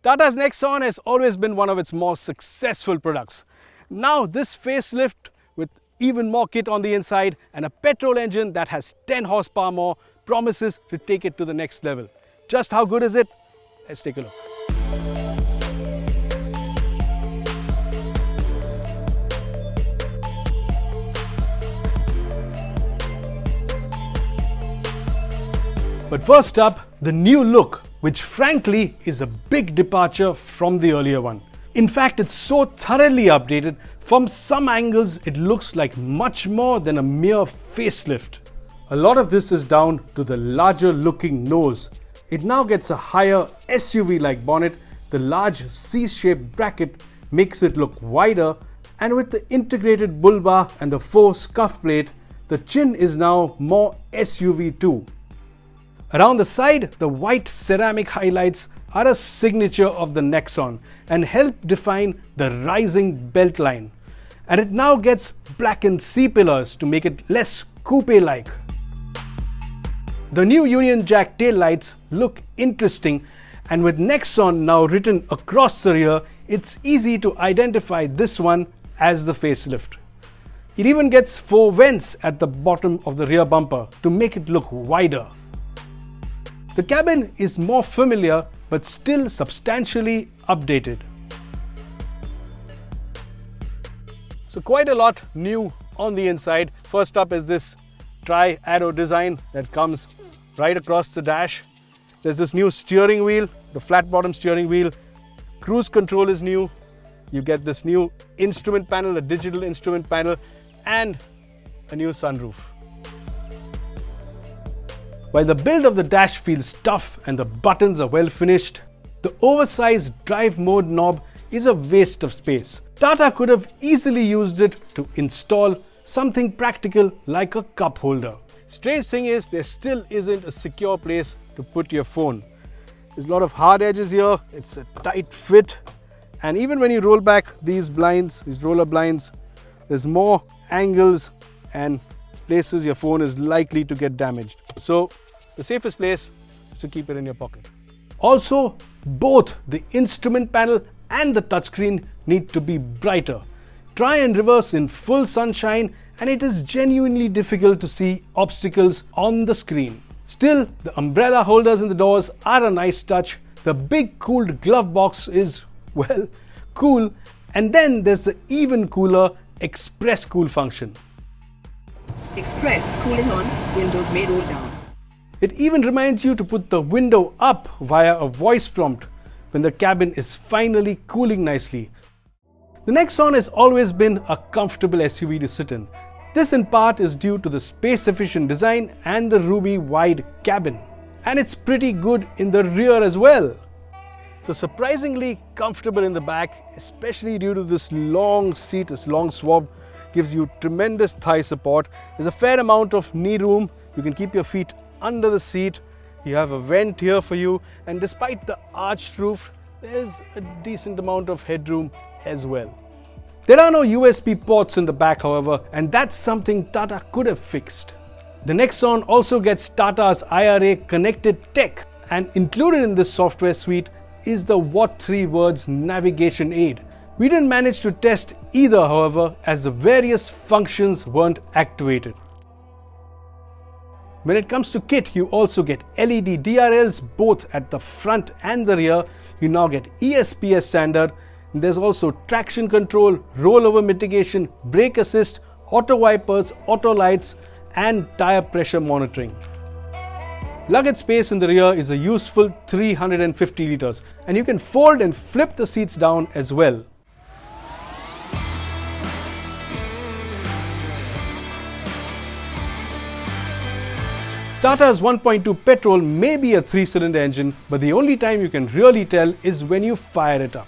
Tata's Nexon has always been one of its more successful products. Now this facelift with even more kit on the inside and a petrol engine that has 10 horsepower more promises to take it to the next level. Just how good is it? Let's take a look. But first up, the new look, which frankly is a big departure from the earlier one. In fact, it's so thoroughly updated, from some angles it looks like much more than a mere facelift. A lot of this is down to the larger looking nose. It now gets a higher SUV-like bonnet, the large C-shaped bracket makes it look wider, and with the integrated bull bar and the 4 scuff plate, the chin is now more SUV too. Around the side, the white ceramic highlights are a signature of the Nexon and help define the rising belt line. And it now gets blackened C-pillars to make it less coupe-like. The new Union Jack taillights look interesting, and with Nexon now written across the rear, it's easy to identify this one as the facelift. It even gets 4 vents at the bottom of the rear bumper to make it look wider. The cabin is more familiar but still substantially updated. So quite a lot new on the inside. First up is this tri-arrow design that comes right across the dash. There's this new steering wheel, the flat bottom steering wheel. Cruise control is new. You get this new instrument panel, a digital instrument panel, and a new sunroof. While the build of the dash feels tough and the buttons are well finished, the oversized drive mode knob is a waste of space. Tata could have easily used it to install something practical like a cup holder. Strange thing is, there still isn't a secure place to put your phone. There's a lot of hard edges here, it's a tight fit, and even when you roll back these blinds, these roller blinds, there's more angles and places your phone is likely to get damaged. So the safest place is to keep it in your pocket. Also, both the instrument panel and the touchscreen need to be brighter. Try and reverse in full sunshine and it is genuinely difficult to see obstacles on the screen. Still, the umbrella holders in the doors are a nice touch. The big cooled glove box is, well, cool. And then there's the even cooler Express Cool function. Express cooling on, windows may roll down. It even reminds you to put the window up via a voice prompt when the cabin is finally cooling nicely. The Nexon has always been a comfortable SUV to sit in. This in part is due to the space-efficient design and the roomy wide cabin. And it's pretty good in the rear as well. So surprisingly comfortable in the back, especially due to this long seat, this long swab. Gives you tremendous thigh support. There's a fair amount of knee room. You can keep your feet under the seat. You have a vent here for you, and despite the arched roof, there's a decent amount of headroom as well. There are no USB ports in the back, however, and that's something Tata could have fixed. The Nexon also gets Tata's IRA connected tech, and included in this software suite is the What 3 Words navigation aid. We didn't manage to test either, however, as the various functions weren't activated. When it comes to kit, you also get LED DRLs both at the front and the rear. You now get ESP as standard. There's also traction control, rollover mitigation, brake assist, auto wipers, auto lights, and tire pressure monitoring. Luggage space in the rear is a useful 350 liters, and you can fold and flip the seats down as well. Tata's 1.2 petrol may be a 3-cylinder engine, but the only time you can really tell is when you fire it up.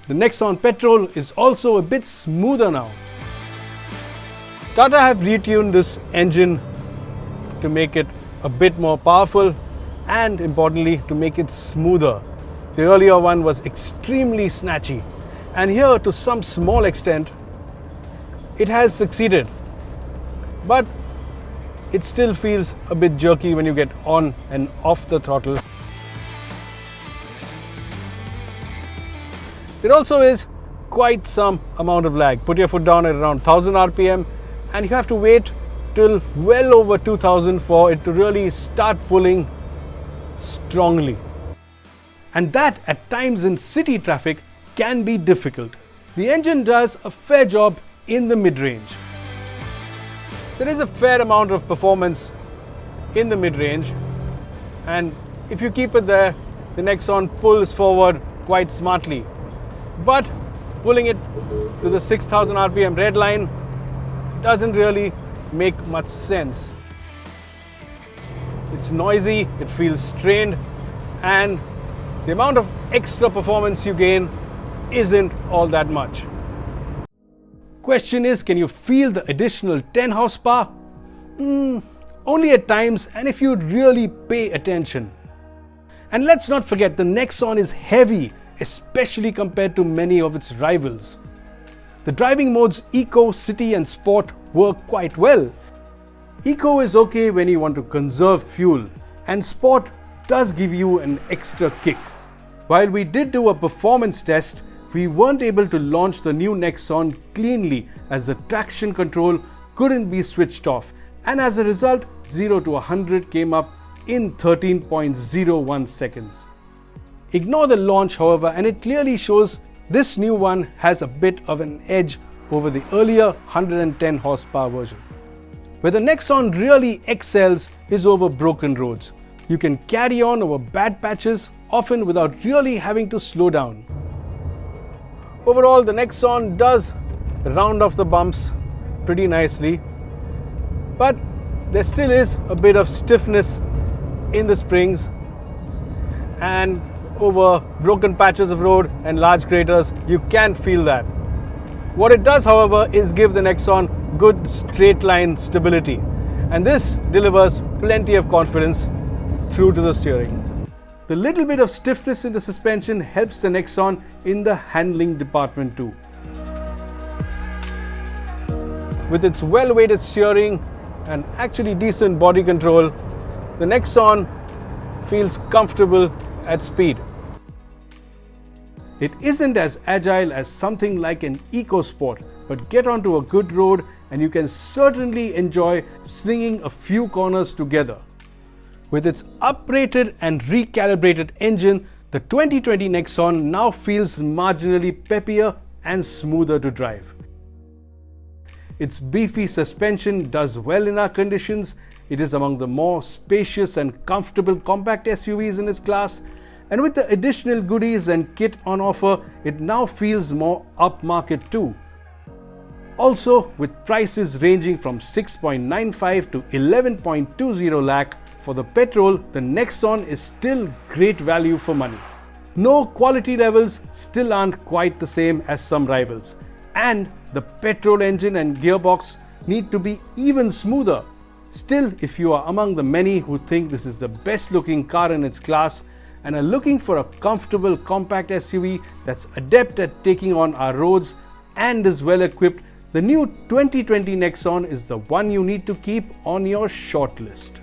The Nexon petrol is also a bit smoother now. Tata have retuned this engine to make it a bit more powerful and importantly to make it smoother. The earlier one was extremely snatchy, and here to some small extent it has succeeded, but it still feels a bit jerky when you get on and off the throttle. There also is quite some amount of lag. Put your foot down at around 1000 RPM and you have to wait till well over 2000 for it to really start pulling strongly. And that at times in city traffic can be difficult. The engine does a fair job in the mid-range. There is a fair amount of performance in the mid-range, and if you keep it there, the Nexon pulls forward quite smartly. But pulling it to the 6000 RPM red line doesn't really make much sense. It's noisy, it feels strained, and the amount of extra performance you gain isn't all that much. Question is, can you feel the additional 10 horsepower? Only at times, and if you really pay attention. And let's not forget, the Nexon is heavy, especially compared to many of its rivals. The driving modes Eco, City and Sport work quite well. Eco is okay when you want to conserve fuel, and Sport does give you an extra kick. While we did do a performance test, we weren't able to launch the new Nexon cleanly as the traction control couldn't be switched off, and as a result 0 to 100 came up in 13.01 seconds. Ignore the launch however, and it clearly shows this new one has a bit of an edge over the earlier 110 horsepower version. Where the Nexon really excels is over broken roads. You can carry on over bad patches, often without really having to slow down. Overall, the Nexon does round off the bumps pretty nicely, but there still is a bit of stiffness in the springs, and over broken patches of road and large craters you can feel that. What it does however is give the Nexon good straight line stability, and this delivers plenty of confidence through to the steering. The little bit of stiffness in the suspension helps the Nexon in the handling department too. With its well-weighted steering and actually decent body control, the Nexon feels comfortable at speed. It isn't as agile as something like an EcoSport, but get onto a good road and you can certainly enjoy slinging a few corners together. With its uprated and recalibrated engine, the 2020 Nexon now feels marginally peppier and smoother to drive. Its beefy suspension does well in our conditions. It is among the more spacious and comfortable compact SUVs in its class, and with the additional goodies and kit on offer, it now feels more upmarket too. Also, with prices ranging from 6.95 to 11.20 lakh, for the petrol, the Nexon is still great value for money. No, quality levels still aren't quite the same as some rivals, and the petrol engine and gearbox need to be even smoother. Still, if you are among the many who think this is the best looking car in its class and are looking for a comfortable compact SUV that's adept at taking on our roads and is well equipped, the new 2020 Nexon is the one you need to keep on your short list.